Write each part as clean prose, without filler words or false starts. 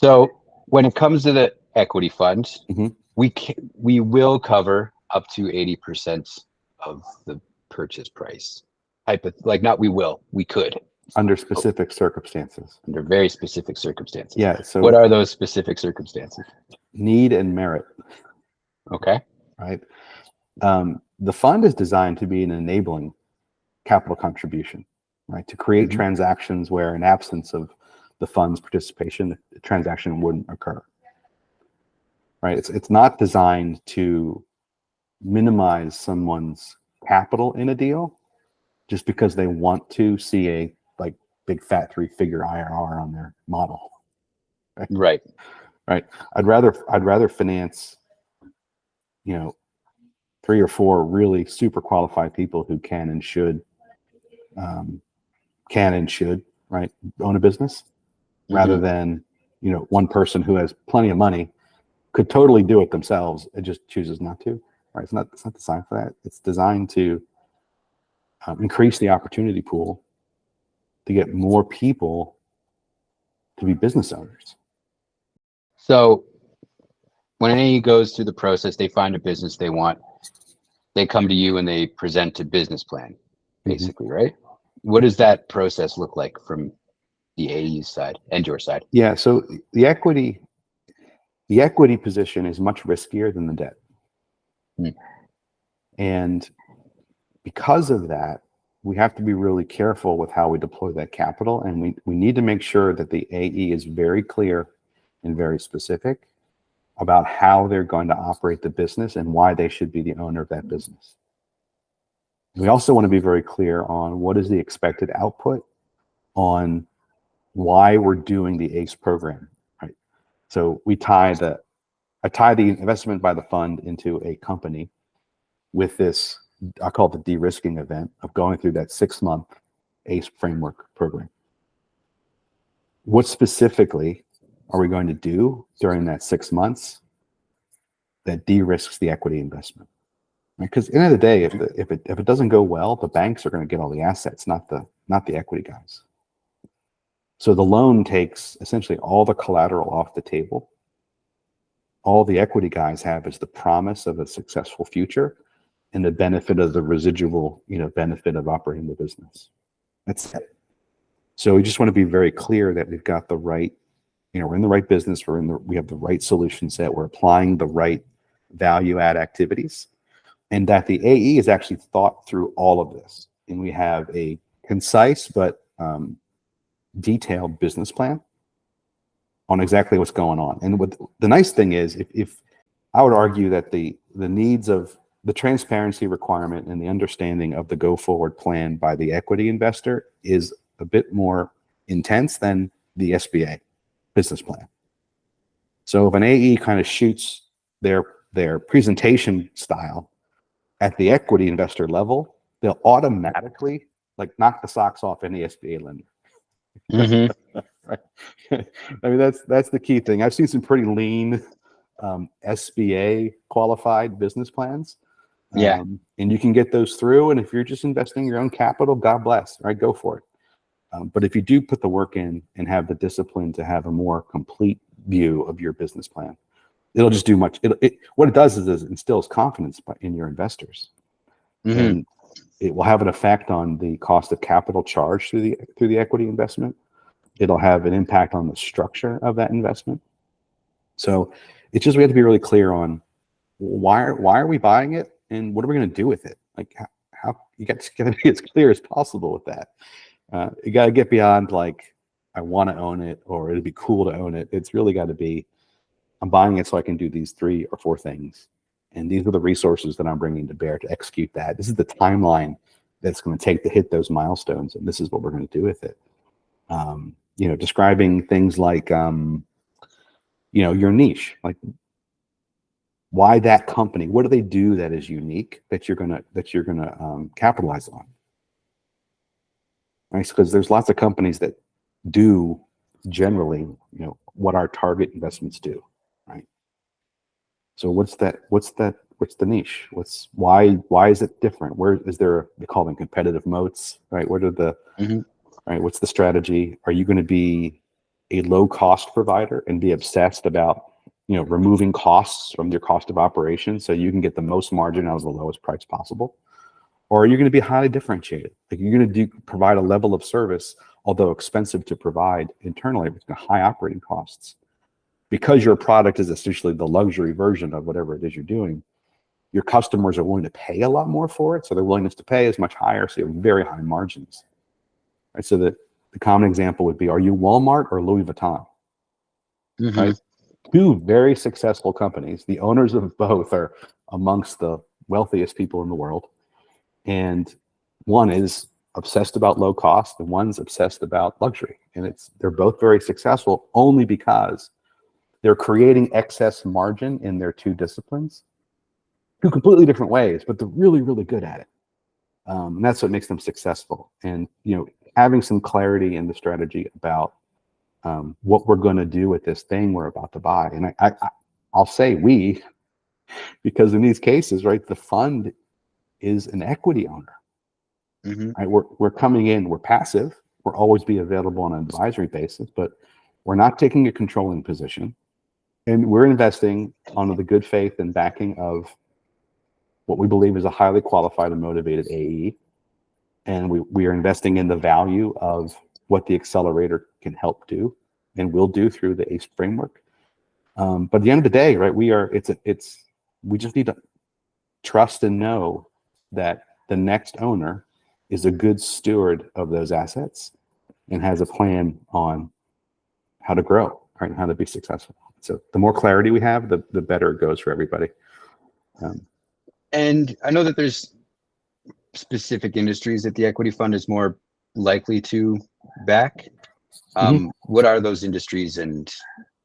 So when it comes to the equity fund, Mhm. we will cover up to 80% of the purchase price. We could Under specific circumstances. under very specific circumstances. Yeah. So What are those specific circumstances? need and merit, Okay. right? The fund is designed to be an enabling capital contribution, right? To create transactions where, in absence of the fund's participation, the transaction wouldn't occur, right? It's not designed to minimize someone's capital in a deal just because they want to see a like big fat 3-figure IRR on their model. Right. Right. I'd rather finance, 3 or 4 really super qualified people who can and should, right, own a business, rather than, one person who has plenty of money could totally do it themselves. It just chooses not to. Right. It's not designed for that. It's designed to increase the opportunity pool to get more people to be business owners. So when an AE goes through the process, they find a business they want. They come to you and they present a business plan, basically, right? What does that process look like from the AE's side and your side? Yeah. So the equity position is much riskier than the debt. And because of that, we have to be really careful with how we deploy that capital. And we need to make sure that the AE is very clear and very specific about how they're going to operate the business and why they should be the owner of that business. We also want to be very clear on what is the expected output on why we're doing the ACE program, right? So I tie the investment by the fund into a company with this, I call it the de-risking event of going through that 6-month ACE framework program. What specifically are we going to do during that 6 months that de-risks the equity investment? Because at the end of the day, if it doesn't go well, the banks are going to get all the assets, not the equity guys. So the loan takes essentially all the collateral off the table. All the equity guys have is the promise of a successful future and the benefit of the residual, benefit of operating the business. That's it. So we just want to be very clear that we've got the right, we're in the right business. We have the right solution set. We're applying the right value add activities, and that the AE is actually thought through all of this. And we have a concise but detailed business plan on exactly what's going on. And what the nice thing is, if I would argue that the needs of the transparency requirement and the understanding of the go forward plan by the equity investor is a bit more intense than the SBA business plan. So if an AE kind of shoots their presentation style at the equity investor level, they'll automatically knock the socks off any SBA lender. Right? I mean, that's the key thing. I've seen some pretty lean SBA qualified business plans. And you can get those through. And if you're just investing your own capital, God bless, right? Go for it. But if you do put the work in and have the discipline to have a more complete view of your business plan, it'll just do much. What it does is it instills confidence in your investors, and it will have an effect on the cost of capital charged through the equity investment. It'll have an impact on the structure of that investment. So it's just, we have to be really clear on why are we buying it and what are we going to do with it? Like how you got to be as clear as possible with that. You got to get beyond I want to own it or it'd be cool to own it. It's really got to be, I'm buying it so I can do these 3 or 4 things. And these are the resources that I'm bringing to bear to execute that. This is the timeline that's going to take to hit those milestones. And this is what we're going to do with it. Describing things like, your niche, like why that company, what do they do that is unique that you're gonna capitalize on, right? Because there's lots of companies that do generally, what our target investments do, right? So what's the niche? Why is it different? Where is there, they call them competitive moats, right? What are the right? What's the strategy? Are you going to be a low cost provider and be obsessed about, removing costs from your cost of operation so you can get the most margin out of the lowest price possible? Or are you going to be highly differentiated? Like, you're going to provide a level of service, although expensive to provide internally, with high operating costs. Because your product is essentially the luxury version of whatever it is you're doing, your customers are willing to pay a lot more for it. So their willingness to pay is much higher. So you have very high margins. Right? So the common example would be, are you Walmart or Louis Vuitton? Mm-hmm. Right? Two very successful companies. The owners of both are amongst the wealthiest people in the world. And one is obsessed about low cost and one's obsessed about luxury. And they're both very successful only because they're creating excess margin in their two disciplines, two completely different ways, but they're really, really good at it. And that's what makes them successful. And, having some clarity in the strategy about what we're going to do with this thing we're about to buy. And I'll say we, because in these cases, right, the fund is an equity owner. Mm-hmm. Right? We're coming in, we're passive. We'll always be available on an advisory basis, but we're not taking a controlling position. And we're investing under the good faith and backing of what we believe is a highly qualified and motivated AE. And we are investing in the value of what the accelerator can help do and will do through the ACE framework. But at the end of the day, right, we just need to trust and know that the next owner is a good steward of those assets and has a plan on how to grow, right, and how to be successful. So the more clarity we have, the better it goes for everybody. And I know that there's specific industries that the equity fund is more likely to back. What are those industries? And,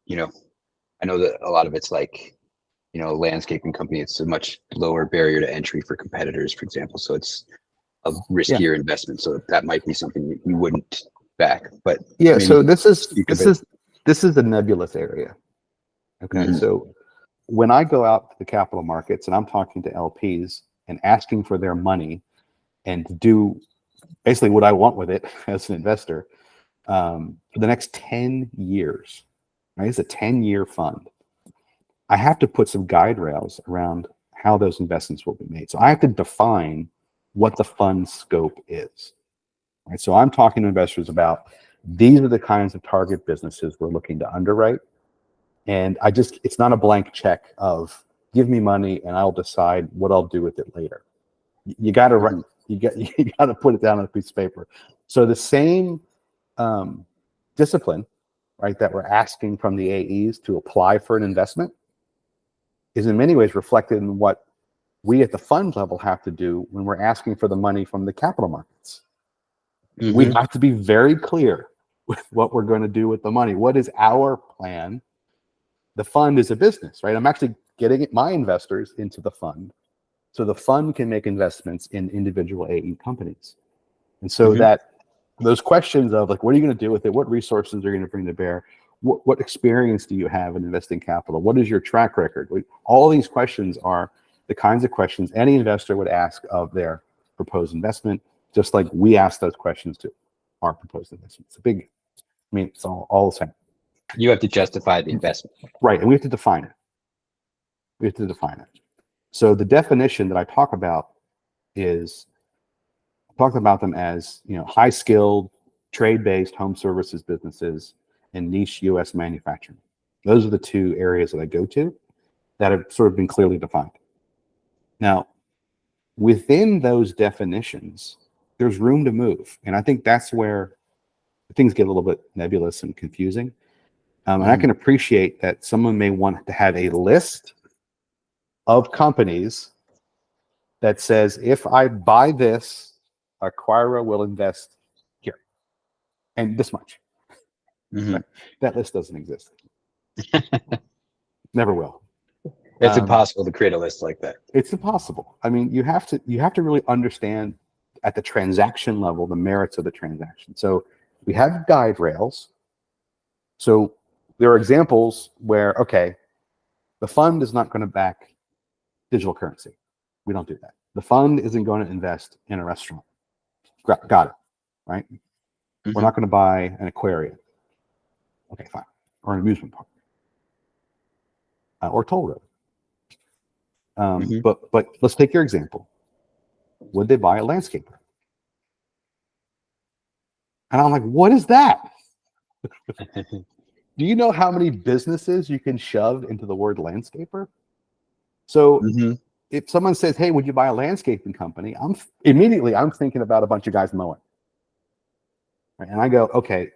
I know that a lot of it's like, a landscaping company, it's a much lower barrier to entry for competitors, for example. So it's a riskier investment. So that might be something that you wouldn't back. But yeah, so this is a nebulous area. Okay, Mm-hmm. So when I go out to the capital markets and I'm talking to LPs and asking for their money and do basically what I want with it as an investor for the next 10 years, right? It's a 10-year fund. I have to put some guide rails around how those investments will be made. So I have to define what the fund scope is. Right? So I'm talking to investors about, these are the kinds of target businesses we're looking to underwrite. And it's not a blank check of give me money and I'll decide what I'll do with it later. You got to write, you got to put it down on a piece of paper. So the same discipline, right, that we're asking from the AEs to apply for an investment is in many ways reflected in what we at the fund level have to do when we're asking for the money from the capital markets. Mm-hmm. We have to be very clear with what we're going to do with the money. What is our plan? The fund is a business, right? I'm actually getting my investors into the fund so the fund can make investments in individual AE companies. And so that those questions of like, what are you going to do with it? What resources are you going to bring to bear? What experience do you have in investing capital? What is your track record? All these questions are the kinds of questions any investor would ask of their proposed investment, just like we ask those questions to our proposed investment. It's all the same. You have to justify the investment. Right, and we have to define it. So the definition that I talk about is, I talk about them as, high-skilled, trade-based home services businesses and niche U.S. manufacturing. Those are the two areas that I go to that have sort of been clearly defined. Now, within those definitions, there's room to move. And I think that's where things get a little bit nebulous and confusing. And I can appreciate that someone may want to have a list of companies that says, if I buy this, Acquira will invest here and this much. But that list doesn't exist. Never will. It's impossible to create a list like that. It's impossible. I mean, you have to really understand at the transaction level the merits of the transaction. So we have guide rails. So there are examples where, okay, the fund is not going to back digital currency. We don't do that. The fund isn't going to invest in a restaurant. Got it, right? We're not going to buy an aquarium. Okay, fine. Or an amusement park. Or toll road. But let's take your example. Would they buy a landscaper? And I'm like, what is that? Do you know how many businesses you can shove into the word landscaper? So if someone says, hey, would you buy a landscaping company? I'm thinking about a bunch of guys mowing. Right? And I go, okay,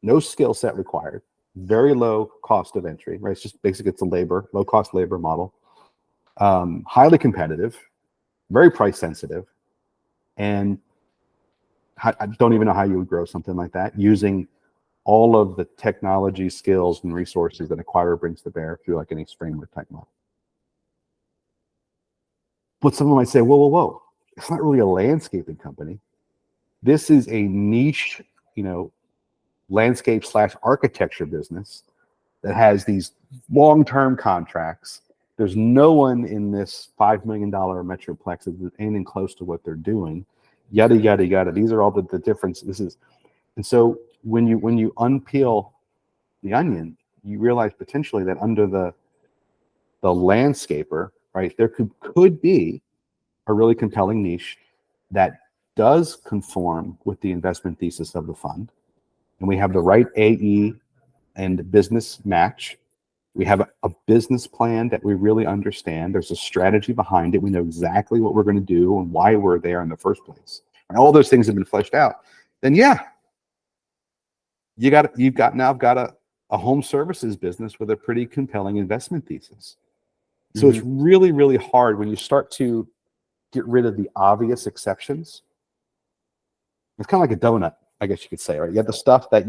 no skill set required, very low cost of entry, right? It's just basically it's a low cost labor model, highly competitive, very price sensitive, and I don't even know how you would grow something like that using all of the technology, skills, and resources that Acquira brings to bear through like an Ace framework type model. But someone might say, whoa, it's not really a landscaping company. This is a niche, landscape / architecture business that has these long-term contracts. There's no one in this $5 million metroplex that is anything close to what they're doing. Yada, yada, yada. These are all the differences. And so when you unpeel the onion, you realize potentially that under the landscaper, right, there could be a really compelling niche that does conform with the investment thesis of the fund. And we have the right AE and business match. We have a business plan that we really understand. There's a strategy behind it. We know exactly what we're going to do and why we're there in the first place. And all those things have been fleshed out. Then yeah, you've got a home services business with a pretty compelling investment thesis. So it's really, really hard when you start to get rid of the obvious exceptions. It's kind of like a donut, I guess you could say, right? You have the stuff that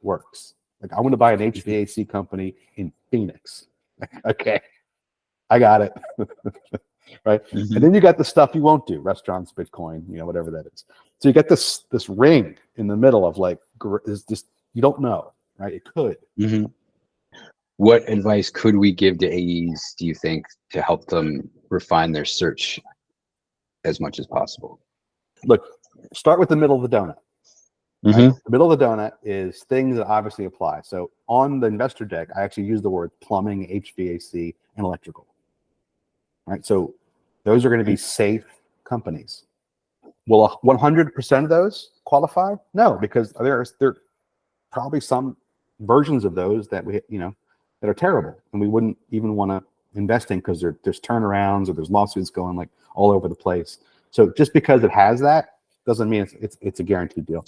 works. Like I want to buy an HVAC company in Phoenix. Okay, I got it. Right? And then you got the stuff you won't do, restaurants, Bitcoin, whatever that is. So you got this ring in the middle of like, is just, you don't know, right? It could. What advice could we give to AEs, do you think, to help them refine their search as much as possible? Look, start with the middle of the donut. Right? The middle of the donut is things that obviously apply. So on the investor deck, I actually use the word plumbing, HVAC, and electrical. Right? So those are going to be safe companies. Will 100% of those qualify? No, because there are probably some versions of those that that are terrible, and we wouldn't even want to invest in because there's turnarounds or there's lawsuits going like all over the place. So just because it has that doesn't mean it's a guaranteed deal.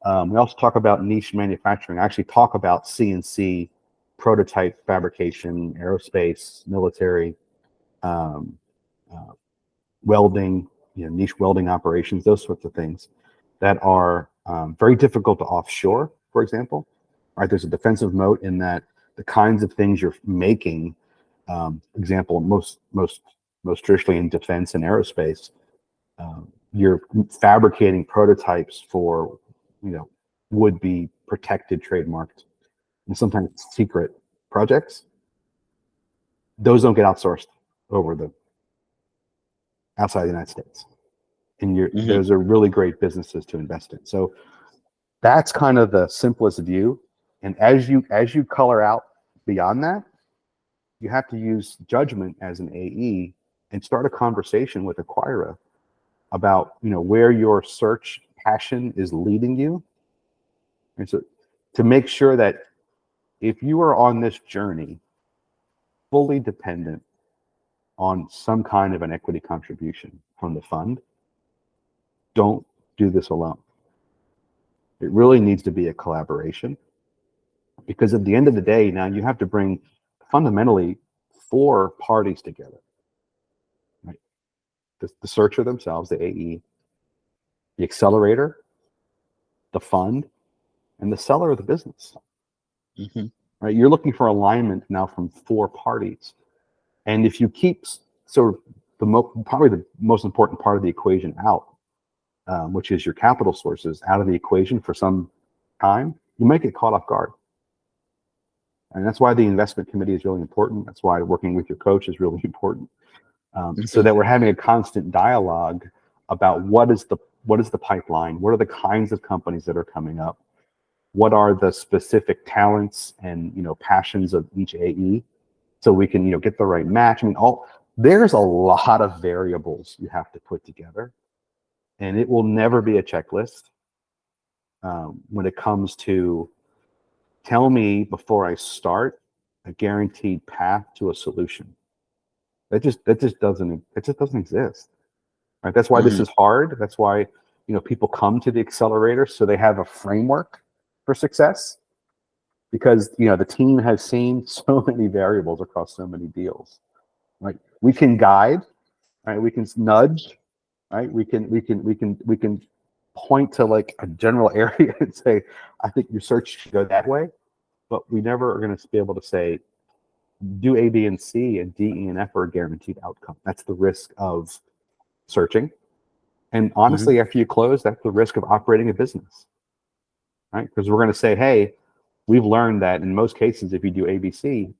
We also talk about niche manufacturing. I actually talk about CNC, prototype fabrication, aerospace, military, welding, niche welding operations, those sorts of things that are very difficult to offshore, for example. Right? There's a defensive moat in that the kinds of things you're making, example, most traditionally in defense and aerospace, you're fabricating prototypes for would be protected, trademarked, and sometimes secret projects. Those don't get outsourced outside the United States. And those are really great businesses to invest in. So that's kind of the simplest view. And as you color out beyond that, you have to use judgment as an AE and start a conversation with Acquira about where your search passion is leading you. And so to make sure that if you are on this journey fully dependent on some kind of an equity contribution from the fund, don't do this alone. It really needs to be a collaboration, because at the end of the day, now you have to bring fundamentally 4 parties together, right? The searcher themselves, the AE, the accelerator, the fund, and the seller of the business. Right? You're looking for alignment now from 4 parties. And if you keep probably the most important part of the equation out, which is your capital sources, out of the equation for some time, you might get caught off guard. And that's why the investment committee is really important. That's why working with your coach is really important. So that we're having a constant dialogue about what is the pipeline, what are the kinds of companies that are coming up, what are the specific talents and, passions of each AE, so we can, get the right match. I mean, there's a lot of variables you have to put together, and it will never be a checklist when it comes to tell me before I start a guaranteed path to a solution. That just doesn't exist. Right? That's why this is hard. That's why, people come to the accelerator, so they have a framework for success, because, the team has seen so many variables across so many deals. Right? We can guide, right? We can nudge, right? We can point to like a general area and say, I think your search should go that way, but we never are going to be able to say, do A, B, and C, and D, E, and F are a guaranteed outcome. That's the risk of searching. And honestly, after you close, that's the risk of operating a business, right? Because we're going to say, hey, we've learned that in most cases, if you do ABC,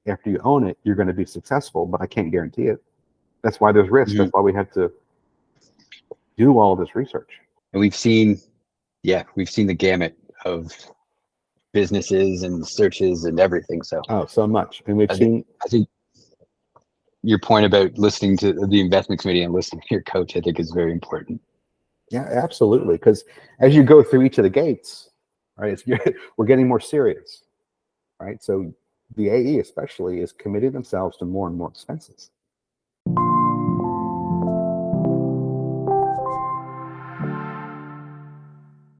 after you own it, you're going to be successful, but I can't guarantee it. That's why there's risk. That's why we have to do all this research. And we've seen the gamut of businesses and searches and everything. So so much. And I think your point about listening to the investment committee and listening to your coach, I think, is very important. Yeah, absolutely. Because as you go through each of the gates, right, we're getting more serious, right? So the AE especially is committing themselves to more and more expenses.